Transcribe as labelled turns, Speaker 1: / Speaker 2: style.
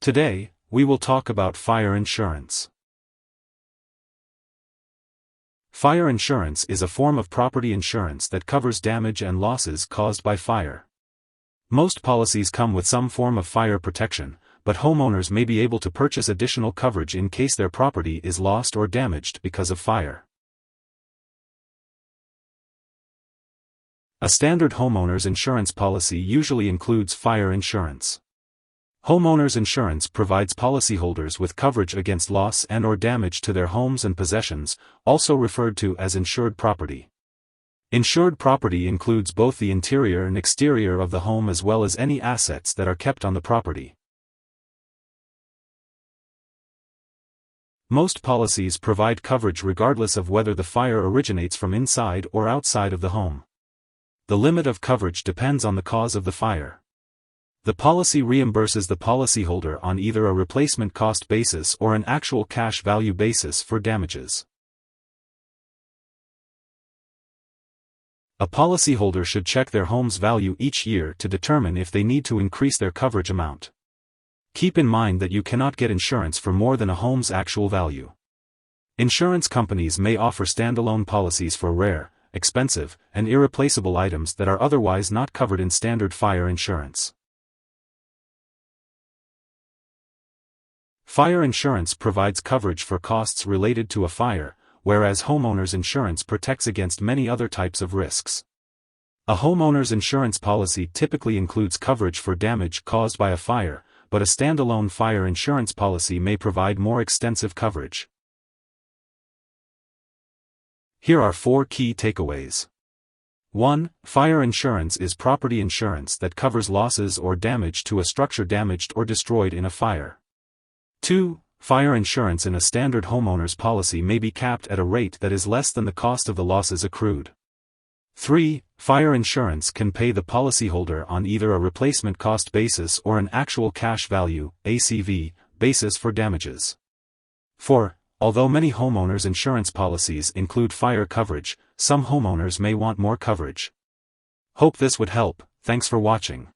Speaker 1: Today, we will talk about fire insurance. Fire insurance is a form of property insurance that covers damage and losses caused by fire. Most policies come with some form of fire protection, but homeowners may be able to purchase additional coverage in case their property is lost or damaged because of fire. A standard homeowners insurance policy usually includes fire insurance. Homeowners insurance provides policyholders with coverage against loss and/or damage to their homes and possessions, also referred to as insured property. Insured property includes both the interior and exterior of the home as well as any assets that are kept on the property. Most policies provide coverage regardless of whether the fire originates from inside or outside of the home. The limit of coverage depends on the cause of the fire. The policy reimburses the policyholder on either a replacement cost basis or an actual cash value basis for damages. A policyholder should check their home's value each year to determine if they need to increase their coverage amount. Keep in mind that you cannot get insurance for more than a home's actual value. Insurance companies may offer standalone policies for rare, expensive, and irreplaceable items that are otherwise not covered in standard fire insurance. Fire insurance provides coverage for costs related to a fire, whereas homeowners insurance protects against many other types of risks. A homeowner's insurance policy typically includes coverage for damage caused by a fire, but a standalone fire insurance policy may provide more extensive coverage. Here are 4 key takeaways. 1. Fire insurance is property insurance that covers losses or damage to a structure damaged or destroyed in a fire. 2. Fire insurance in a standard homeowner's policy may be capped at a rate that is less than the cost of the losses accrued. 3. Fire insurance can pay the policyholder on either a replacement cost basis or an actual cash value (ACV) basis for damages. 4. Although many homeowners insurance policies include fire coverage, some homeowners may want more coverage. Hope this would help. Thanks for watching.